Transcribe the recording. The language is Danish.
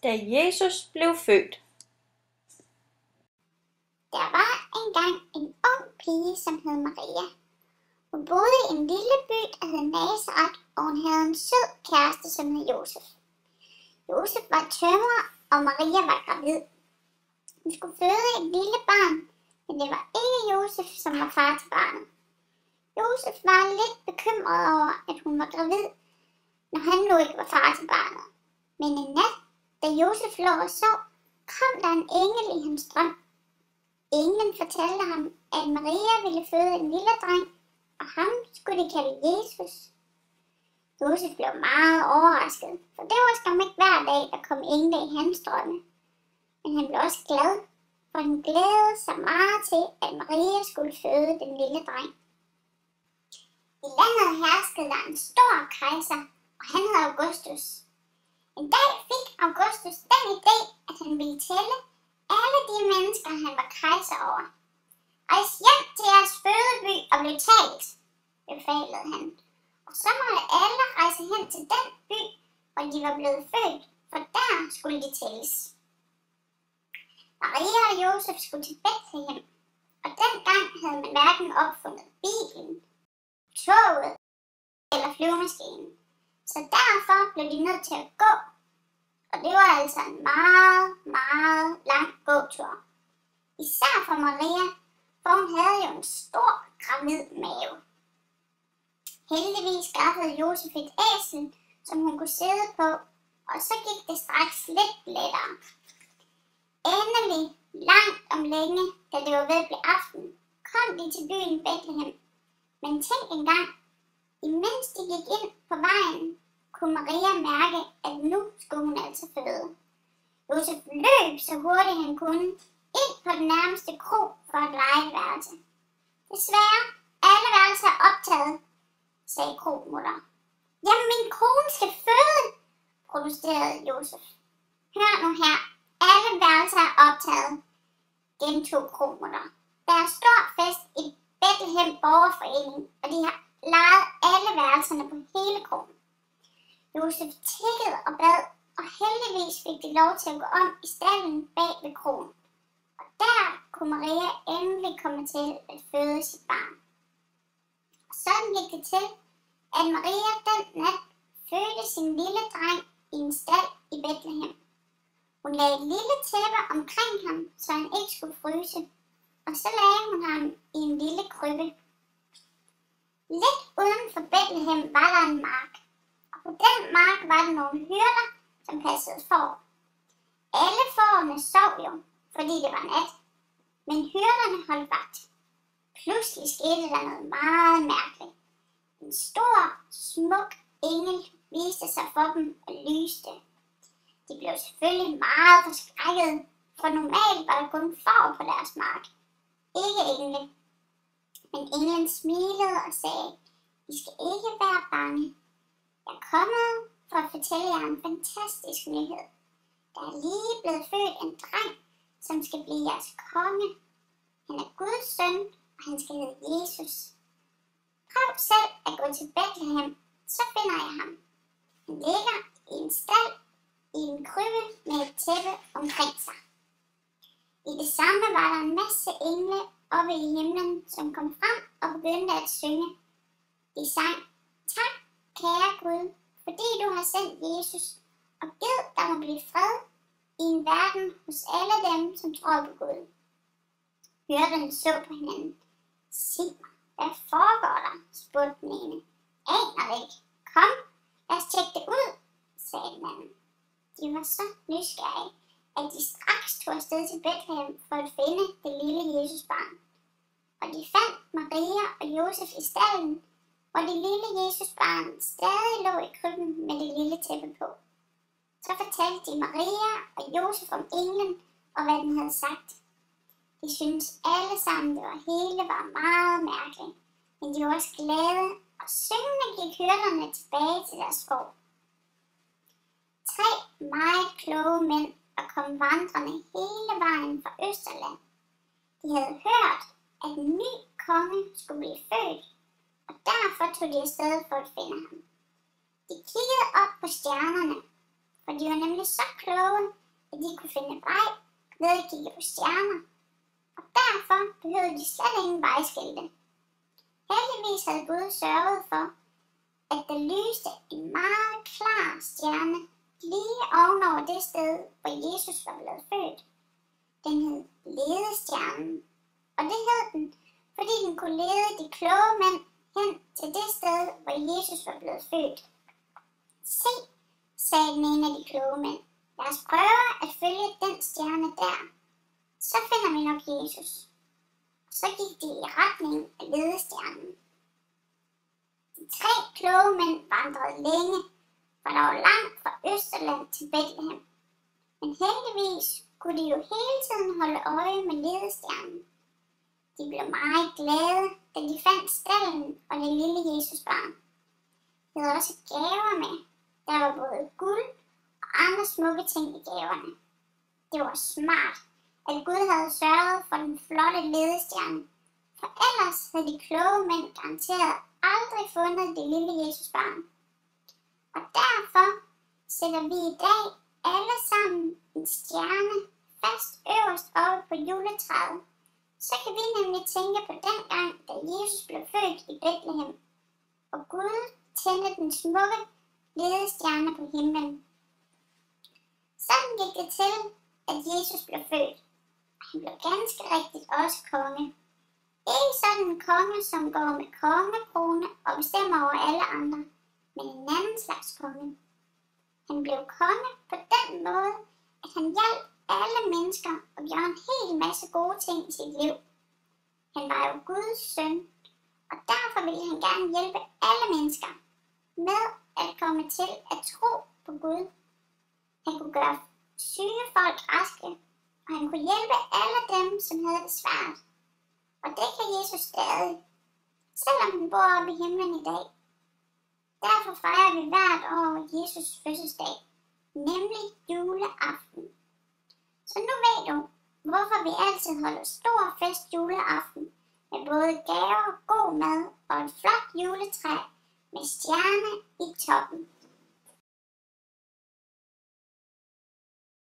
Da Jesus blev født. Der var engang en ung pige, som hed Maria. Hun boede i en lille by, der hed Nazaret, og hun havde en sød kæreste, som hed Josef. Josef var tømrer, og Maria var gravid. Hun skulle føde et lille barn, men det var ikke Josef, som var far til barnet. Josef var lidt bekymret over, at hun var gravid, når han nu ikke var far til barnet. Men en nat, da Josef lå og sov, kom der en engel i hans drøm. Englen fortalte ham, at Maria ville føde en lille dreng, og ham skulle de kalde Jesus. Josef blev meget overrasket, for det var skam ikke hver dag, der kom engle i hans drømme. Men han blev også glad, for han glædede sig meget til, at Maria skulle føde den lille dreng. I landet herskede der en stor kejser, og han hed Augustus. En dag fik Augustus den idé, at han ville tælle alle de mennesker, han var kejser over. Rejs hjem til jeres fødeby og bliv talt, befalede han. Og så måtte alle rejse hen til den by, hvor de var blevet født, for der skulle de tælles. Maria og Josef skulle til Bethlehem, og dengang havde man hverken opfundet bilen, toget eller flyvemaskinen. Så derfor blev de nødt til at gå. Og det var altså en meget, meget lang gåtur. Især for Maria, for hun havde jo en stor gravid mave. Heldigvis skaffede Josef et æsel, som hun kunne sidde på, og så gik det straks lidt lettere. Endelig, langt om længe, da det var ved at blive aften, kom de til byen Bethlehem. Men tænk engang, imens de gik ind på vejen, kunne Maria mærke, at nu skulle hun altså føde. Josef løb så hurtigt han kunne ind på den nærmeste kro for at leje et værelse. Desværre, alle værelser er optaget, sagde kromutter. Jamen, min kone skal føde, protesterede Josef. Hør nu her, alle værelser er optaget, gentog kromutter. Der er stor fest i Bethlehem Borgerforening, og de har lejet alle værelserne på hele kronen. Josef tikkede og bad, og heldigvis fik de lov til at gå om i stallen bag ved kronen. Og der kunne Maria endelig komme til at føde sit barn. Og sådan gik det til, at Maria den nat fødte sin lille dreng i en stald i Bethlehem. Hun lagde et lille tæppe omkring ham, så han ikke skulle fryse, og så lagde hun ham i en lille krybbe. Lidt uden for Bethlehem var der en mark. På den mark var der nogle hyrder, som passede får. Alle fårene sov jo, fordi det var nat, men hyrderne holdt vagt. Pludselig skete der noget meget mærkeligt. En stor, smuk engel viste sig for dem og lyste. De blev selvfølgelig meget forskrækket, for normalt var der kun får på deres mark, ikke engle. Men englen smilede og sagde, I skal ikke være bange. Jeg er kommet for at fortælle jer en fantastisk nyhed. Der er lige blevet født en dreng, som skal blive jeres konge. Han er Guds søn, og han skal hedde Jesus. Prøv selv at gå til Bethlehem, så finder jeg ham. Han ligger i en stald, i en krybbe med et tæppe omkring sig. I det samme var der en masse engle oppe i himlen, som kom frem og begyndte at synge. De sang, tak, kære Gud, fordi du har sendt Jesus, og givet der må blive fred i en verden hos alle dem, som tror på Gud. Hyrderne så på hinanden. Sig mig, hvad foregår der? Spurgte den ene. Aner det ikke. Kom, lad os tjekke det ud, sagde den anden. De var så nysgerrige, at de straks tog afsted til Bethlehem for at finde det lille Jesusbarn. Og de fandt Maria og Josef i stallen, hvor det lille Jesusbarn stadig lå i krybben med det lille tæppe på. Så fortalte de Maria og Josef om englen og hvad den havde sagt. De syntes alle sammen, det hele var meget mærkeligt, men de var også glade, og syngende gik hyrderne tilbage til deres skov. 3 meget kloge mænd og kom vandrende hele vejen fra Østerland. De havde hørt, at en ny konge skulle blive født, og derfor tog de afsted for at finde ham. De kiggede op på stjernerne, For de var nemlig så kloge, at de kunne finde vej ved at kigge på stjerner. Og derfor behøvede de slet ingen vejskilte. Heldigvis havde Gud sørget for, at der lyste en meget klar stjerne lige ovenover det sted, hvor Jesus var blevet født. Den hed Ledestjernen, og det hed den, fordi den kunne lede de kloge mænd hen til det sted, hvor Jesus var blevet født. Se, sagde den ene af de kloge mænd. Lad os prøve at følge den stjerne der. Så finder vi nok Jesus. Så gik de i retning af Ledestjernen. De 3 kloge mænd vandrede længe, for der var langt fra Østerland til Bethlehem. Men heldigvis kunne de jo hele tiden holde øje med Ledestjernen. De blev meget glade, da de fandt stalden og det lille Jesusbarn. De havde også gaver med. Der var både guld og andre smukke ting i gaverne. Det var smart, at Gud havde sørget for den flotte ledestjerne, for ellers havde de kloge mænd garanteret aldrig fundet det lille Jesusbarn. Og derfor sætter vi i dag alle sammen en stjerne fast øverst oppe på juletræet. Så kan vi nemlig tænke på den gang, da Jesus blev født i Bethlehem, og Gud tændte den smukke ledestjerne på himlen. Sådan gik det til, at Jesus blev født. Han blev ganske rigtigt også konge. Ikke sådan en konge, som går med kongekrone og bestemmer over alle andre, men en anden slags konge. Han blev konge på den måde, at han hjalp alle mennesker og gjorde en hel masse gode ting i sit liv. Han var jo Guds søn, og derfor ville han gerne hjælpe alle mennesker med at komme til at tro på Gud. Han kunne gøre syge folk raske, og han kunne hjælpe alle dem, som havde det svært. Og det kan Jesus stadig, selvom han bor oppe i himlen i dag. Derfor fejrer vi hvert år Jesus fødselsdag, nemlig juleaften. Så nu ved du, hvorfor vi altid holder stor fest juleaften, med både gaver, god mad og et flot juletræ med stjerne i toppen.